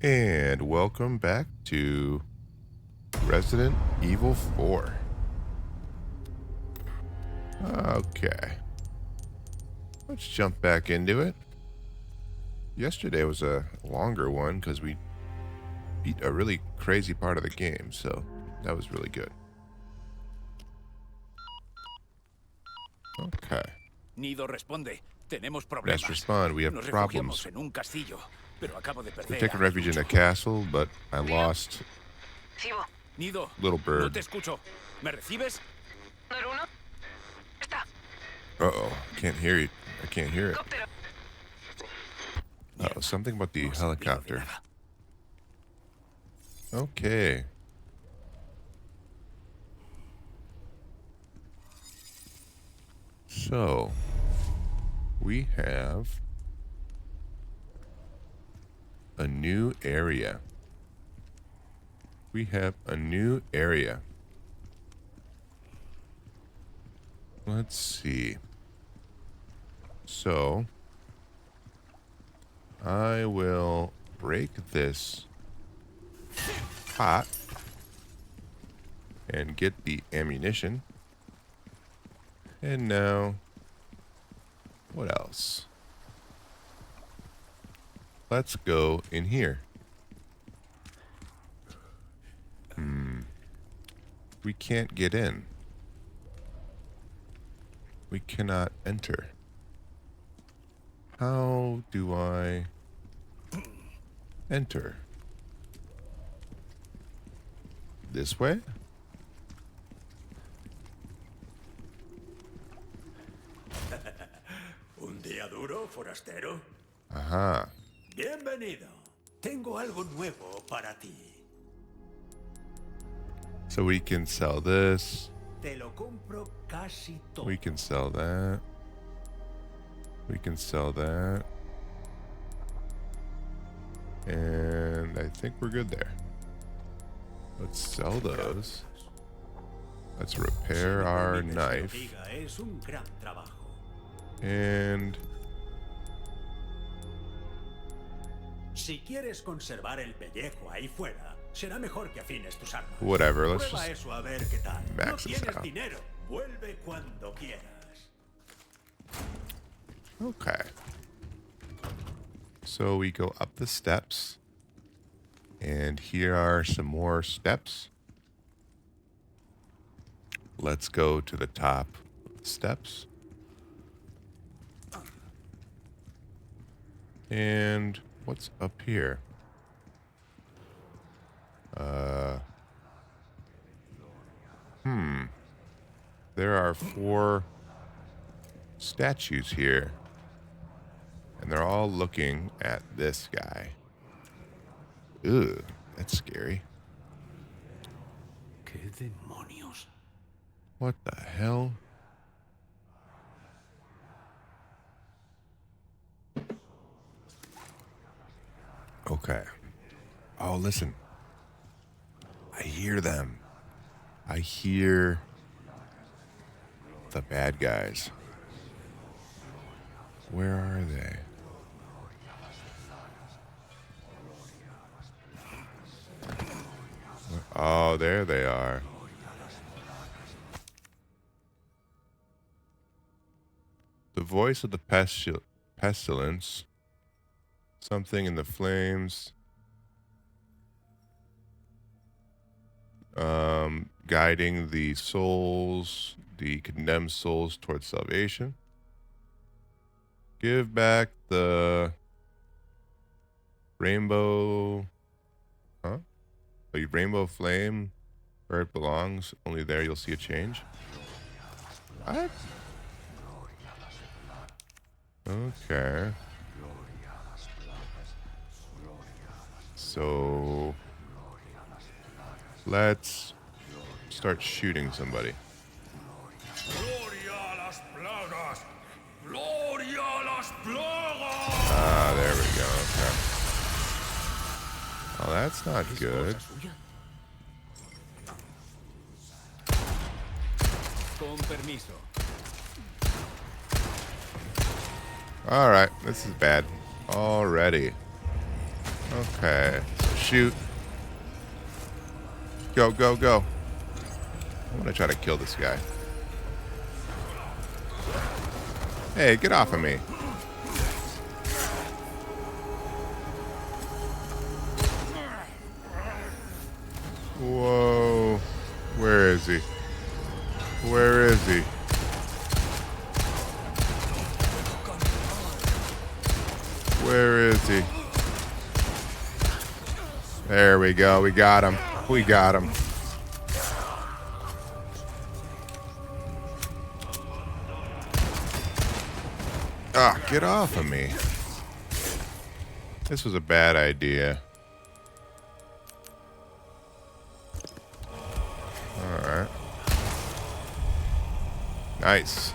And welcome back to Resident Evil 4. Okay. Let's jump back into it. Yesterday was a longer one because we beat a really crazy part of the game, so that was really good. Okay. Nido responde. Tenemos problemas. Let's respond. We have Nos problems. refugiamos en un castillo, pero acabo de We're perder taking a refuge in a castle, but I lost Nido, Little no Bird. te escucho. ¿Me recibes? Uh-oh. Can't hear you. I can't hear it. Uh-oh. Something about the No se olvidó de helicopter. nada. Okay. So, we have a new area. We have a new area. Let's see. So, I will break this pot and get the ammunition. And now, what else? Let's go in here. We can't get in. We cannot enter. How do I enter? This way? ¿Un día duro, forastero? Aha. Bienvenido. Tengo algo nuevo para ti. So we can sell this. Te lo compro casi todo. We can sell that. We can sell that. And I think we're good there. Let's sell those. Let's repair our Si me permites que lo knife. diga, es un gran trabajo. And Si quieres conservar el pellejo ahí fuera, será mejor que afines tus armas. whatever, let's Prueba just eso a ver qué tal. No max this tienes out. dinero. Vuelve cuando quieras. Okay. So we go up the steps. And here are some more steps. Let's go to the top steps. And what's up here? There are 4 statues here. And they're all looking at this guy. Ugh, that's scary. ¿Qué demonios? What the hell? Okay. Oh, listen. I hear them. I hear the bad guys. Where are they? Oh, there they are. The voice of the pestilence. Something in the flames. Guiding the souls, the condemned souls towards salvation. Give back the rainbow. Huh? A rainbow flame where it belongs. Only there you'll see a change. What? Okay. So let's start shooting somebody. Gloria a las plagas. Gloria a las plagas. Ah, there we go. Okay. Oh, that's not good. Con permiso. All right, this is bad already. Okay. So shoot. Go, go, go. I want to try to kill this guy. Hey, get off of me. Whoa. Where is he? Where is he? Where is he? There we go. We got him. We got him. Ah, get off of me. This was a bad idea. Alright. Nice.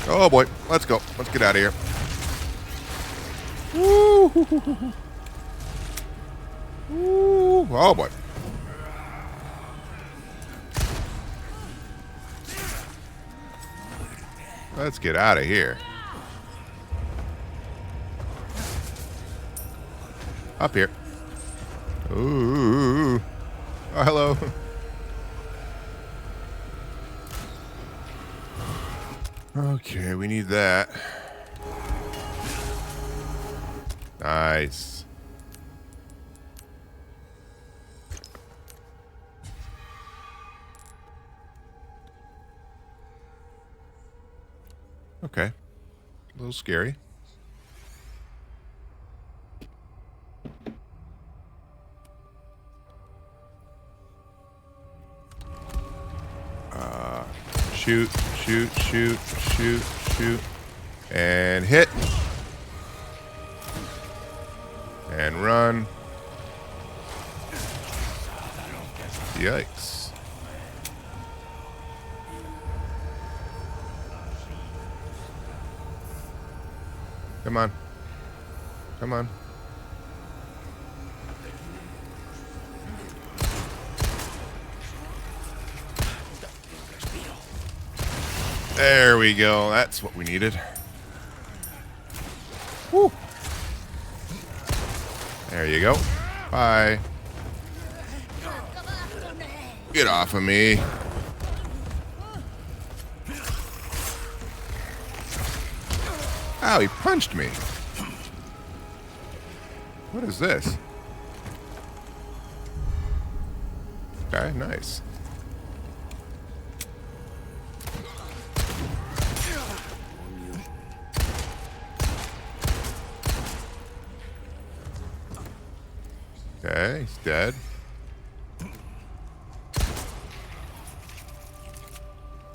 Oh boy, let's go. Let's get out of here. Woo! Woo! Oh boy. Let's get out of here. Up here. Ooh. Oh, hello. Okay, we need that. Nice. Okay. A little scary. Shoot, shoot, shoot, shoot, shoot. And hit. And run. Yikes. Come on. Come on. There we go. That's what we needed. Woo. There you go. Bye. Get off of me. Ow, he punched me. What is this? Okay, nice. Okay, he's dead.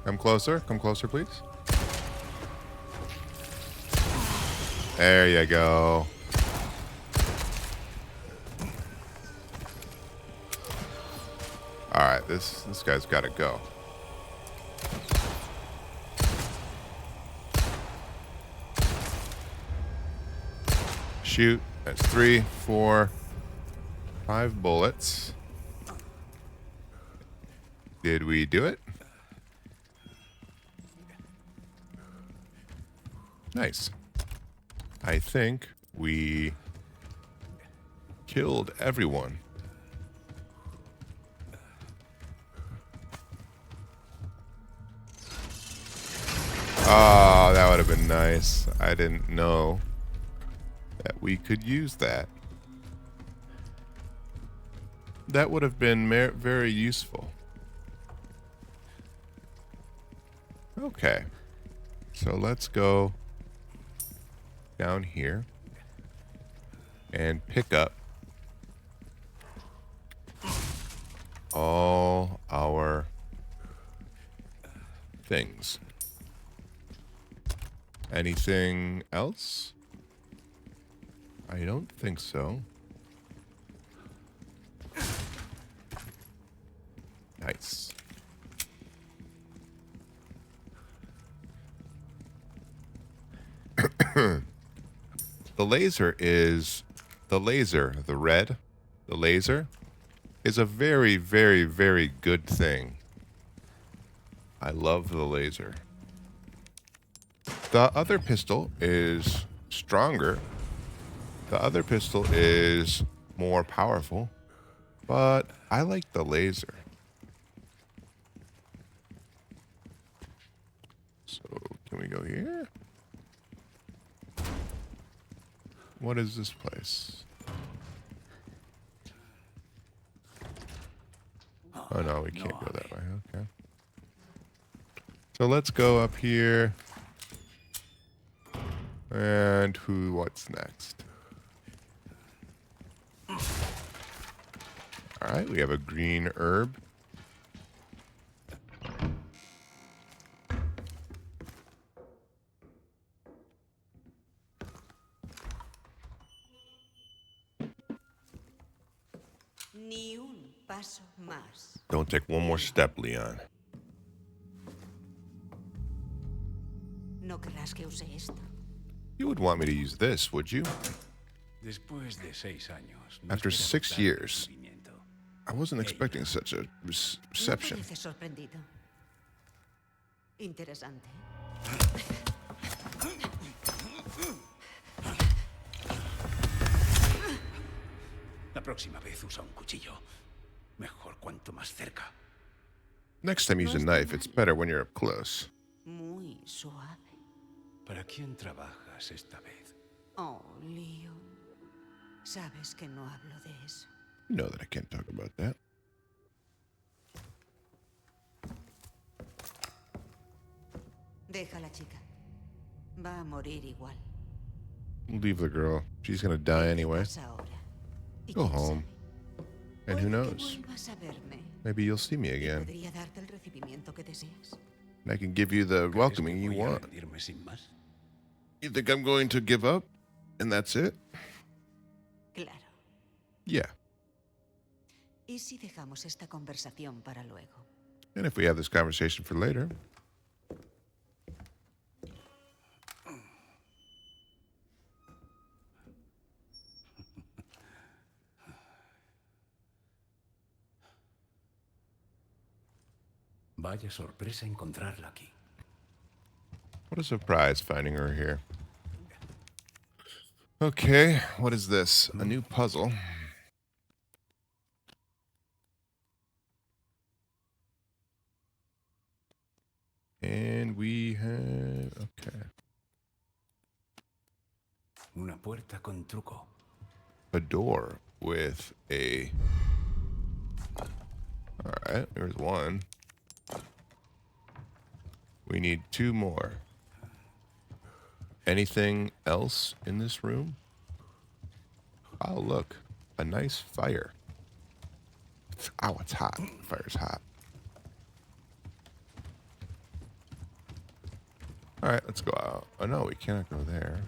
Come closer, please. There you go. All right, this guy's got to go. Shoot. That's 3, 4, 5 bullets. Did we do it? Nice. I think we killed everyone. Oh, that would have been nice. I didn't know that we could use that. That would have been very useful. Okay. So let's go down here and pick up all our things. Anything else? I don't think so. Nice. The laser, the laser is a very, very, very good thing. I love the laser. The other pistol is stronger. The other pistol is more powerful. But I like the laser. So, can we go here? What is this place? Oh no, we can't go that way. Okay. So let's go up here. And what's next? Alright, we have a green herb. Ni un paso más. Don't take one more step, Leon. No querrás que use esto. You would want me to use this, would you? Después de 6 años. no After esperaba 6 tanto years, recibimiento. I wasn't expecting such a No reception. pareces sorprendido. Interesante. La próxima vez usa un cuchillo. Mejor cuanto más cerca. Next time use a knife, it's better when you're up close. Muy suave. ¿Para quién trabajas esta vez? Oh, Leon. Sabes que no hablo de eso. You know that I can't talk about that. Deja a la chica. Va a morir igual. Leave the girl. She's gonna die ¿Qué anyway. pasa ahora? ¿Y Go quién home. sabe? And who Puede que knows? vuelvas a verme Maybe you'll see me y again. podría darte el recibimiento que deseas. And I can give you the ¿Crees que welcoming you voy a want. rendirme sin más? You think I'm going to give up? And that's it? Claro. Yeah. ¿Y si dejamos esta conversación para luego? And if we have this conversation for later. Vaya sorpresa encontrarla aquí. What a surprise finding her here. Okay, what is this? A new puzzle. And we have... Okay. Una puerta con truco. A door with a... Alright, there's one. We need 2 more. Anything else in this room? Oh, look. A nice fire. Ow, it's hot. Fire's hot. Alright, let's go out. Oh, no, we cannot go there.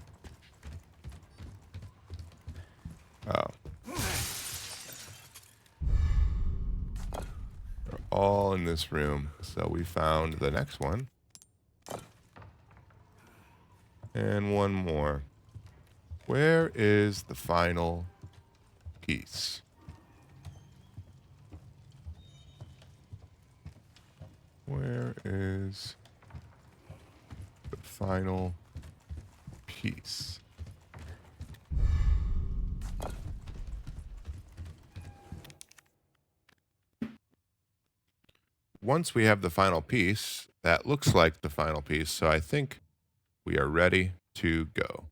Oh. They're all in this room. So we found the next one. And one more. Where is the final piece? Where is the final piece? Once we have the final piece, that looks like the final piece, so I think we are ready to go.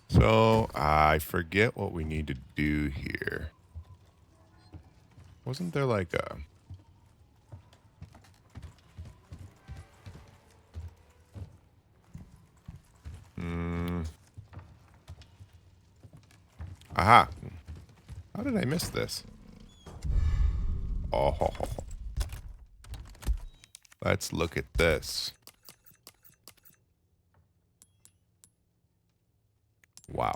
So I forget what we need to do here. Wasn't there like a... Aha. How did I miss this? Oh, let's look at this. Wow.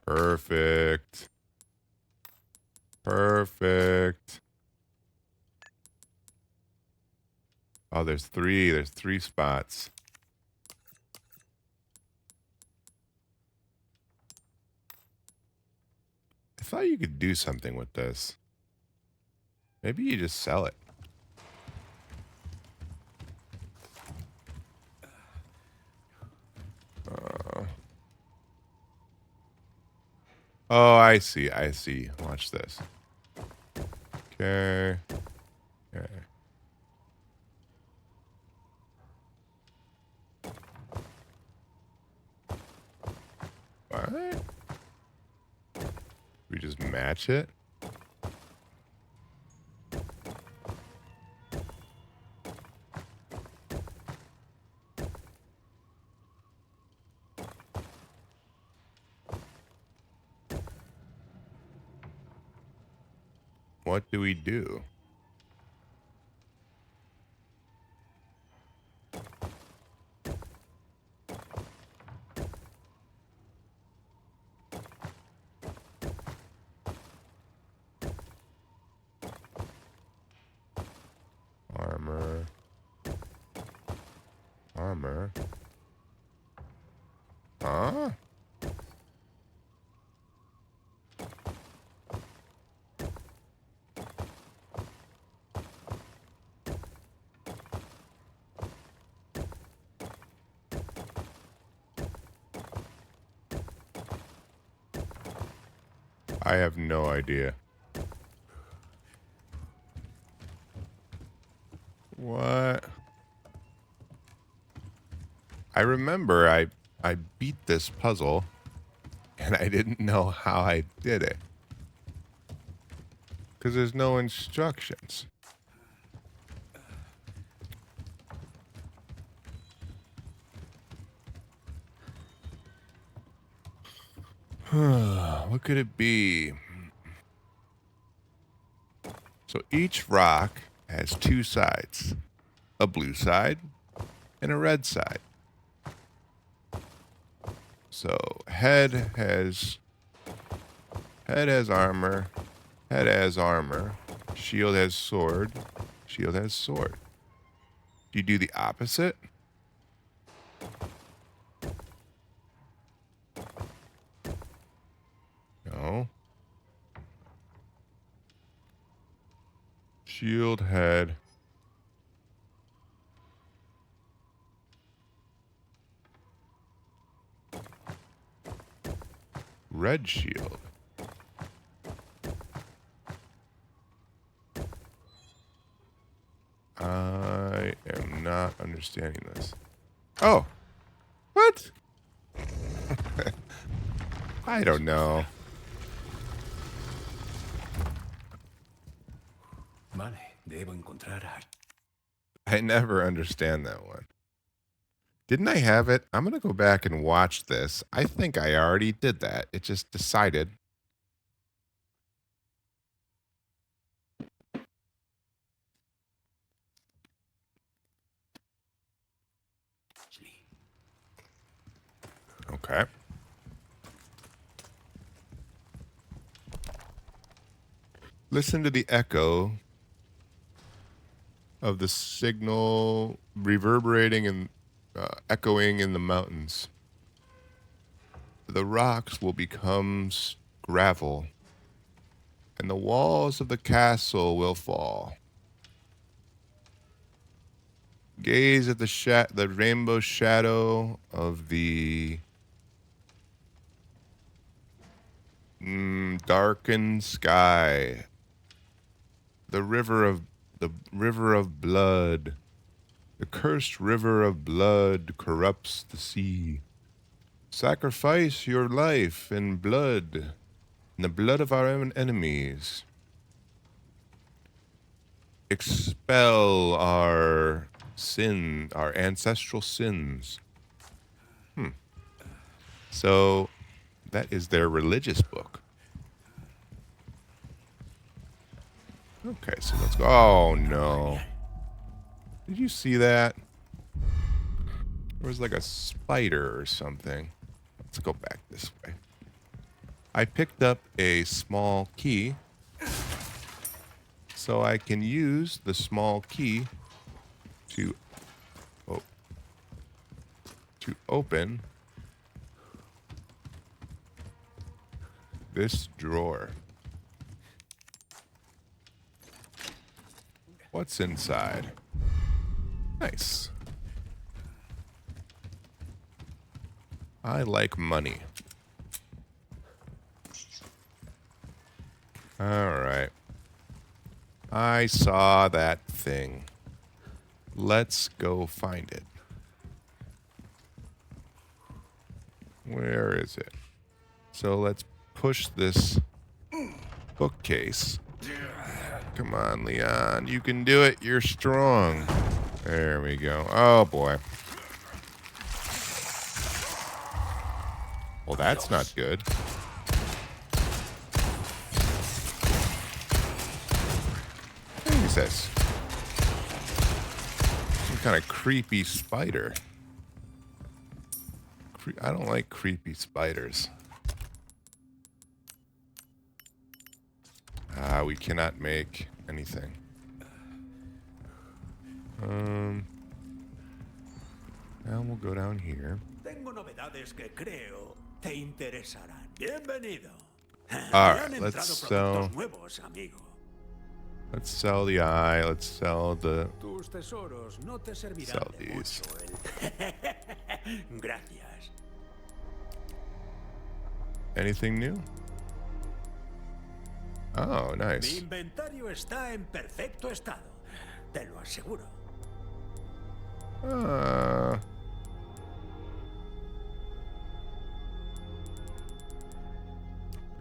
Perfect. Perfect. Oh, there's three. There's three spots. I thought you could do something with this. Maybe you just sell it. Oh, I see. I see. Watch this. Okay. Okay. What? We just match it? What do we do? Armor. Armor. Huh? I have no idea. What? I remember I beat this puzzle and I didn't know how I did it. Because there's no instructions. What could it be? So each rock has two sides. A blue side and a red side. So head has armor. Head has armor. Shield has sword. Shield has sword. Do you do the opposite? No. Shield head. Red shield. I am not understanding this. Oh. What? I don't know. Vale, debo encontrar a... I never understand that one. Didn't I have it? I'm going to go back and watch this. I think I already did that. It just decided. Okay. Listen to the echo of the signal reverberating and echoing in the mountains. The rocks will become gravel, and the walls of the castle will fall. Gaze at the rainbow shadow of the darkened sky. The river of blood. The cursed river of blood corrupts the sea. Sacrifice your life in blood, in the blood of our own enemies. Expel our sin, our ancestral sins. So that is their religious book. Okay, so let's go. Oh, no. Did you see that? There was like a spider or something. Let's go back this way. I picked up a small key, so I can use the small key to open this drawer. What's inside? Nice. I like money. Alright. I saw that thing. Let's go find it. Where is it? So let's push this bookcase. Come on, Leon. You can do it. You're strong. There we go. Oh, boy. Well, that's not good. What is this? Some kind of creepy spider. I don't like creepy spiders. We cannot make anything. Now we'll go down here. Tengo novedades que creo te interesarán. Bienvenido. All Me han right, let's entrado sell. productos nuevos, amigo. Let's sell the eye. Let's sell the. Tus tesoros no te servirán Sell de these. mucho Gracias. Anything new? Oh, Mi nice. inventario está en perfecto estado. Te lo aseguro.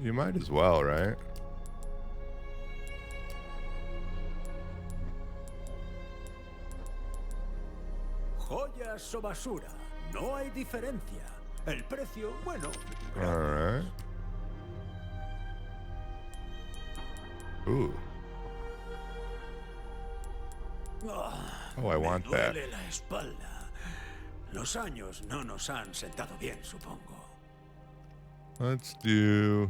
You might as well, right? Joyas o basura. No hay diferencia. El precio, bueno. All right. Ooh. Oh, I want me that. duele la espalda. Los años no nos han sentado bien, supongo. Let's do.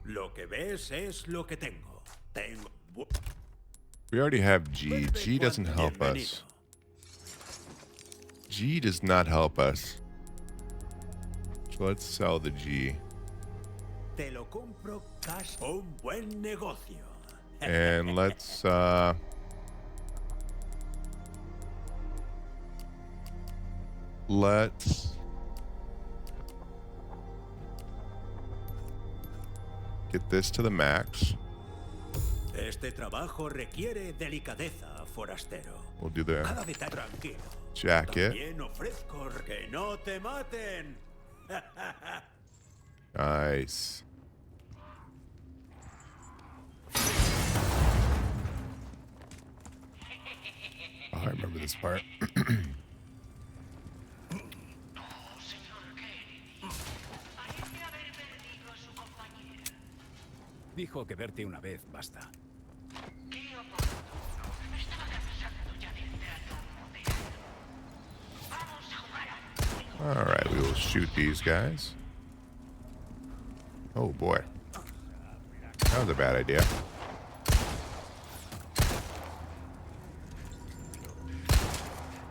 Lo que ves es lo que tengo. Tengo. We already have G. G doesn't help us. G does not help us. So let's sell the G. Te lo compro cash. Un buen negocio. And let's get this to the max. Este trabajo requiere delicadeza, forastero. We'll do the Cada detalle tranquilo. jacket. También ofrezco que no te maten. Nice. Oh, I remember this part. Dijo que verte una vez basta. All right, we will shoot these guys. Oh boy, that was a bad idea.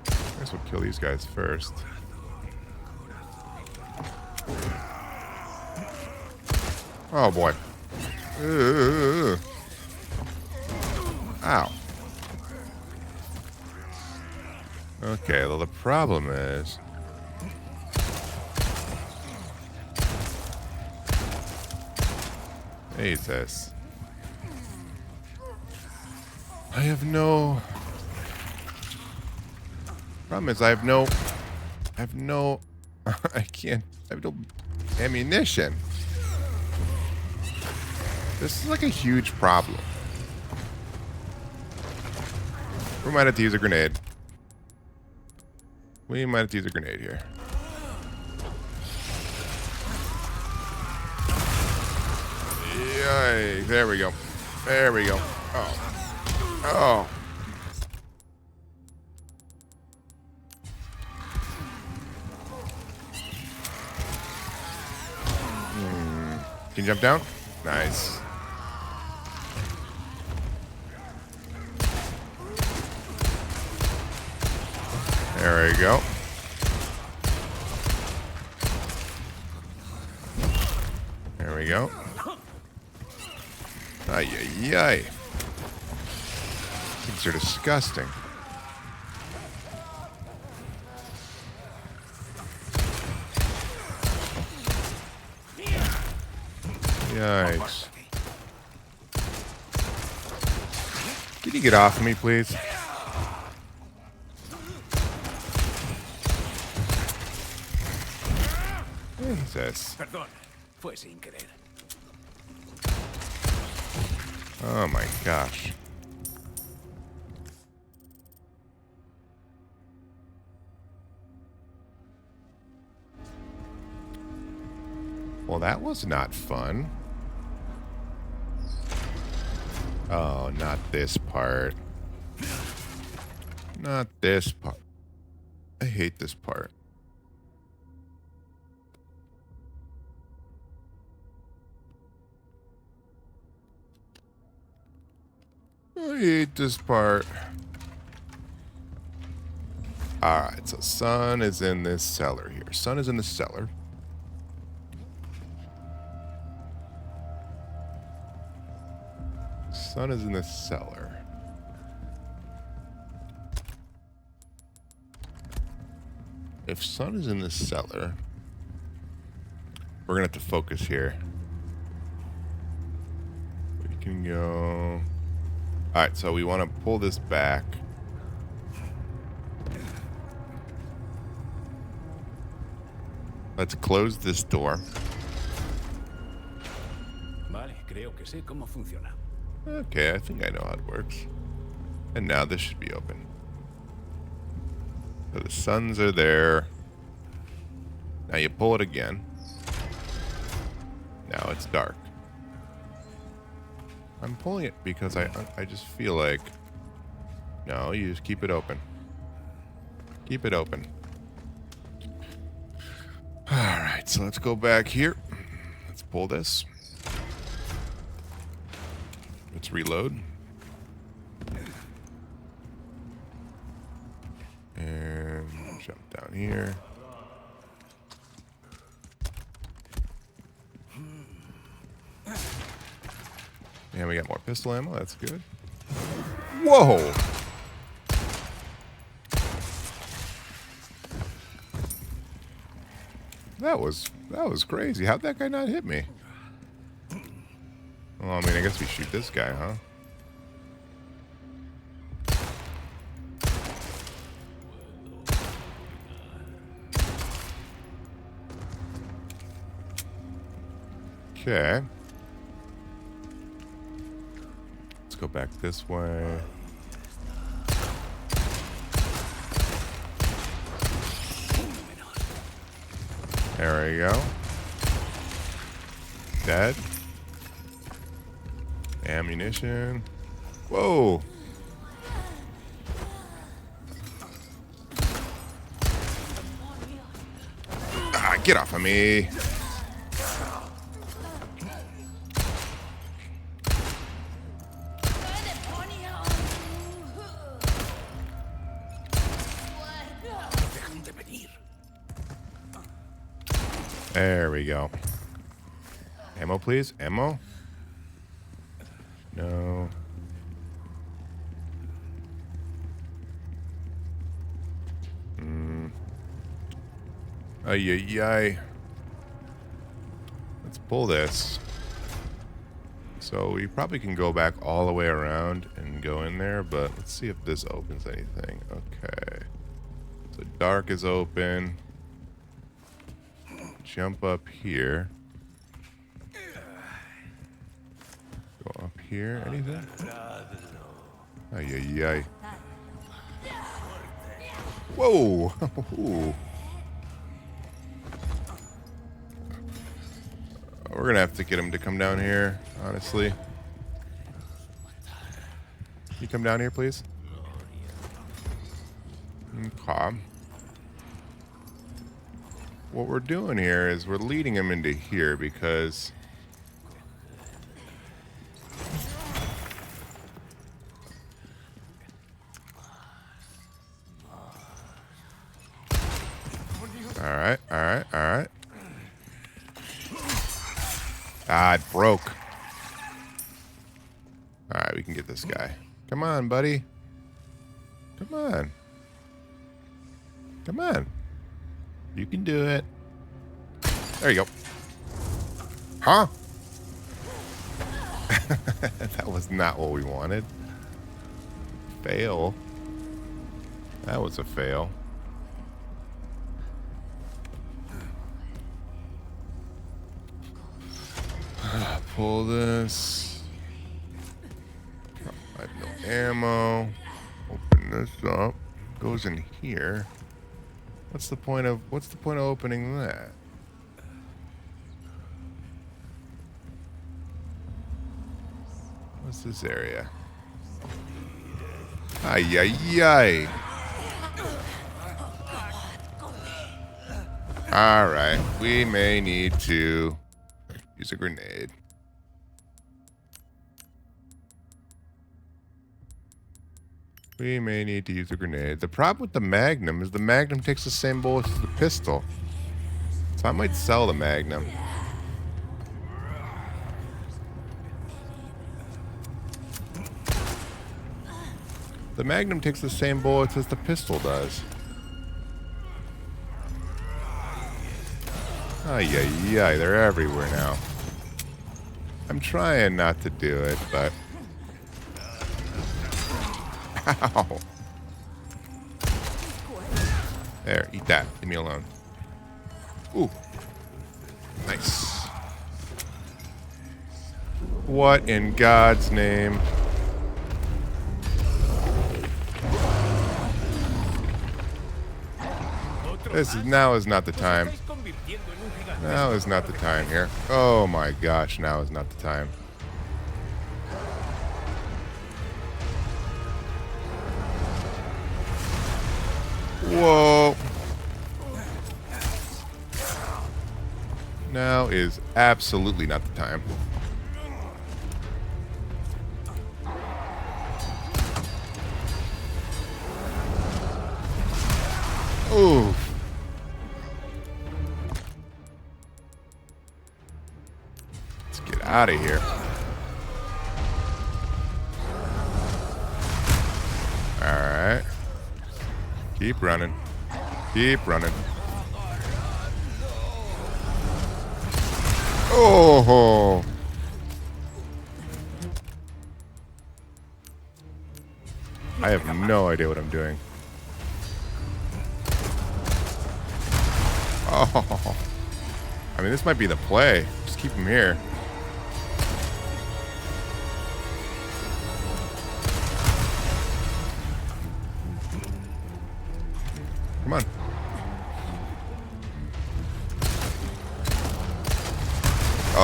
I guess we'll kill these guys first. Oh boy. Ow. Okay, well the problem is Jesus. I have no. Problem is, I have no. I can't. I have no ammunition. This is like a huge problem. We might have to use a grenade. We might have to use a grenade here. Yay. There we go. There we go. Oh. Oh. Can you jump down? Nice. There we go. There we go. Ay, ay, ay. Things are disgusting. Yikes. Can you get off of me, please? Jesus. Perdón, fue sin querer. Oh my gosh. Well, that was not fun. Oh, not this part. Not this part. I hate this part. I hate this part. Alright, so Sun is in this cellar here. Sun is in the cellar. Sun is in the cellar. If Sun is in the cellar, we're gonna have to focus here. We can go. Alright, so we want to pull this back. Let's close this door. Vale, creo que sé cómo funciona. Okay, I think I know how it works. And now this should be open. So the suns are there. Now you pull it again. Now it's dark. I'm pulling it because I just feel like... No, you just keep it open. Keep it open. Alright, so let's go back here. Let's pull this. Let's reload. And jump down here. And we got more pistol ammo. That's good. Whoa! That was crazy. How'd that guy not hit me? Well, I mean, I guess we shoot this guy, huh? Okay. Let's go back this way. There we go. Dead. Ammunition. Whoa. Ah, get off of me. There we go. Ammo, please. Ammo? No. Ay, ay, ay. Let's pull this. So we probably can go back all the way around and go in there, but let's see if this opens anything. Okay. So dark is open. Jump up here. Go up here. Anything? Ay, ay, ay. Whoa! Ooh. We're gonna have to get him to come down here, honestly. You come down here, please? Okay. What we're doing here is we're leading him into here because... Alright, alright, alright. Ah, it broke. Alright, we can get this guy. Come on, buddy. Come on. Come on. You can do it. There you go. Huh? That was not what we wanted. Fail. That was a fail. Pull this. I have no ammo. Open this up. Goes in here. What's the point of opening that? What's this area? Ay ay ay. All right, we may need to use a grenade. We may need to use a grenade. The problem with the Magnum is the Magnum takes the same bullets as the pistol. So I might sell the Magnum. The Magnum takes the same bullets as the pistol does. Ay, ay, ay, they're everywhere now. I'm trying not to do it, but... Ow. There, eat that. Leave me alone. Ooh. Nice. What in God's name? Now is not the time. Now is not the time here. Oh my gosh, now is not the time. Whoa. Now is absolutely not the time. Ooh. Let's get out of here. All right. Keep running. Keep running. Oh. I have no idea what I'm doing. Oh. I mean, this might be the play. Just keep him here. Come on.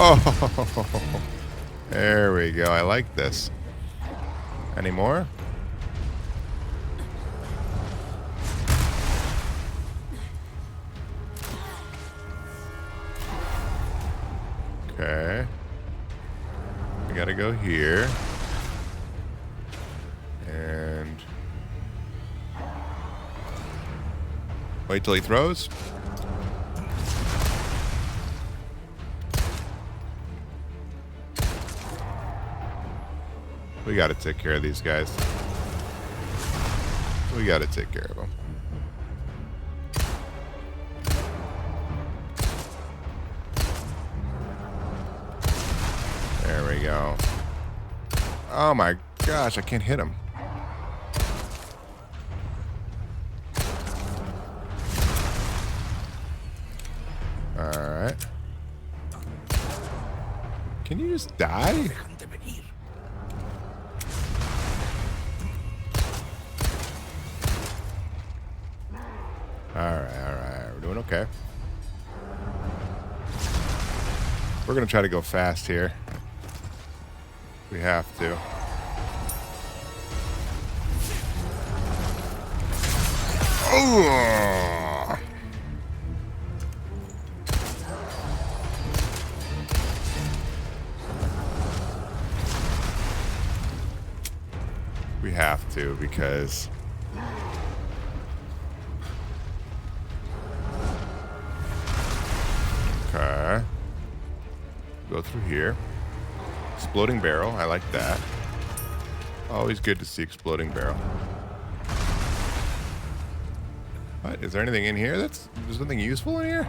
Oh, there we go. I like this. Any more? Okay. We gotta go here. And wait till he throws. We gotta take care of these guys. We gotta take care of them. There we go. Oh my gosh, I can't hit him. Alright. Can you just die? Alright, alright. We're doing okay. We're going to try to go fast here. We have to. Oh! We have to because... Okay. Go through here. Exploding barrel. I like that. Always good to see exploding barrel. What? Is there anything in here there's nothing useful in here?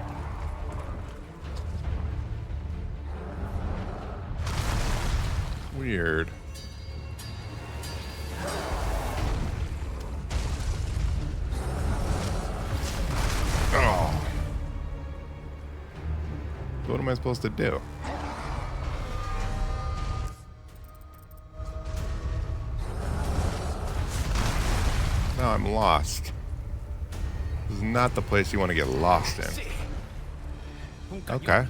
Weird. Oh. What am I supposed to do? Now I'm lost. This is not the place you want to get lost in. Okay.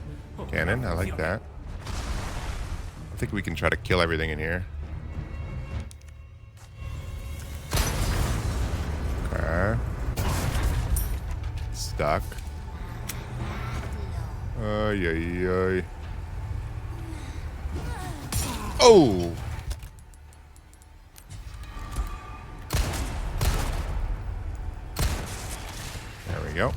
Cannon, I like that. I think we can try to kill everything in here. Okay. Stuck. Ay, ay, ay. Oh! There we go. I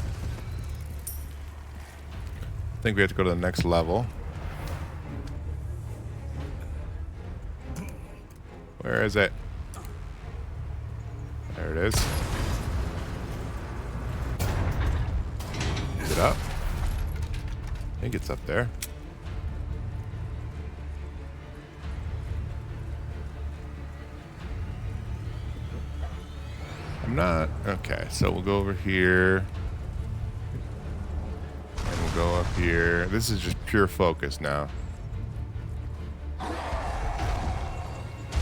think we have to go to the next level. Where is it? There it is. Is it up? I think it's up there. I'm not. Okay, so we'll go over here. And we'll go up here. This is just pure focus now.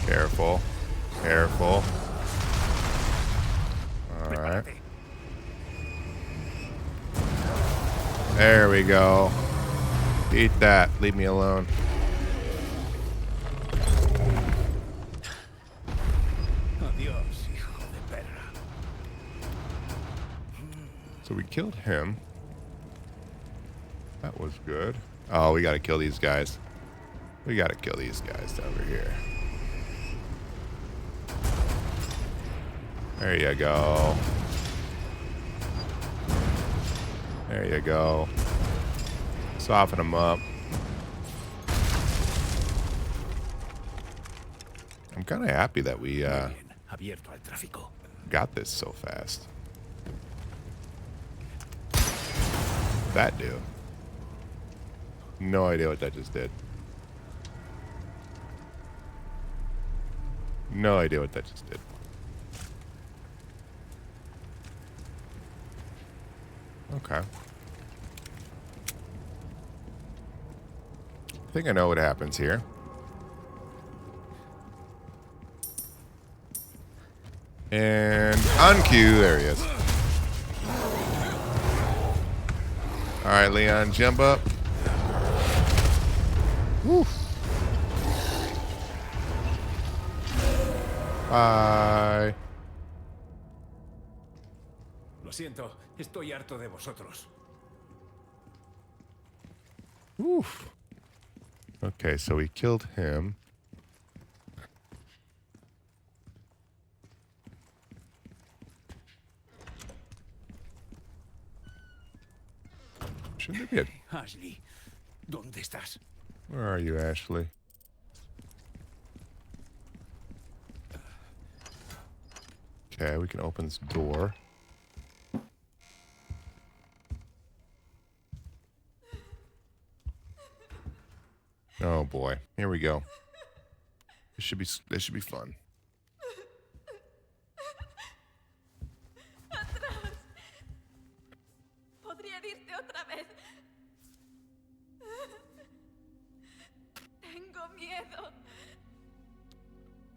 Careful. Careful. Alright. There we go. Eat that. Leave me alone. Adiós, hijo de perra. So we killed him. That was good. Oh, we gotta kill these guys. We gotta kill these guys over here. There you go. There you go. Soften them up. I'm kind of happy that we Abierto al tráfico. got this so fast. What'd that do? No idea what that just did. No idea what that just did. Okay. I think I know what happens here. And on cue, there he is. Alright, Leon, jump up. Woo. Bye. Lo siento, estoy harto de vosotros. Oof. Okay, so we killed him. Shouldn't there be a... Ashley, ¿dónde estás? Where are you, Ashley? Okay, we can open this door. Oh boy, here we go. This should be fun. Podría irte otra vez. Tengo miedo.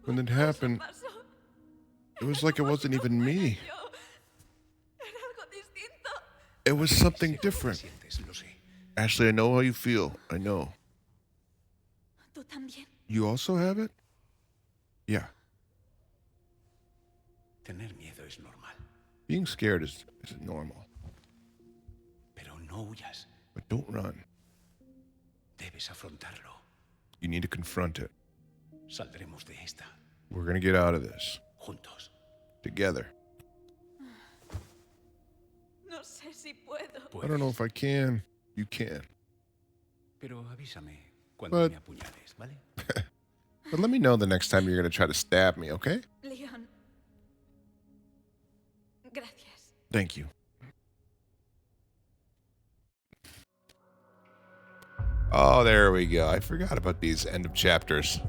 When it happened, Pasó. it was like it wasn't even me. Yo. Era algo distinto. It was something different. Sientes, lo sé. Ashley, I know how you feel. I know. ¿Tú también? You also have it? Yeah. Tener miedo es normal, Being scared is normal. pero no huyas. But don't run. Debes afrontarlo. You need to confront it. Saldremos de esta, We're going to get out of this. juntos. Together. No sé si puedo. I don't know if I can. You can. Pero avísame cuando But- me apuñales, ¿vale? But let me know the next time you're going to try to stab me, okay? Leon. Gracias. Thank you. Oh, there we go. I forgot about these end of chapters.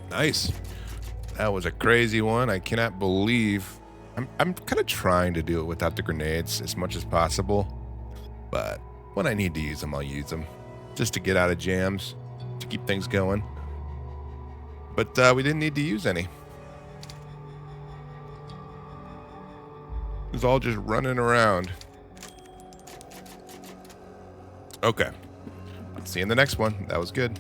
Nice. That was a crazy one. I cannot believe... I'm kind of trying to do it without the grenades as much as possible. But when I need to use them, I'll use them. Just to get out of jams. To keep things going. But we didn't need to use any. It was all just running around. Okay. See you in the next one. That was good.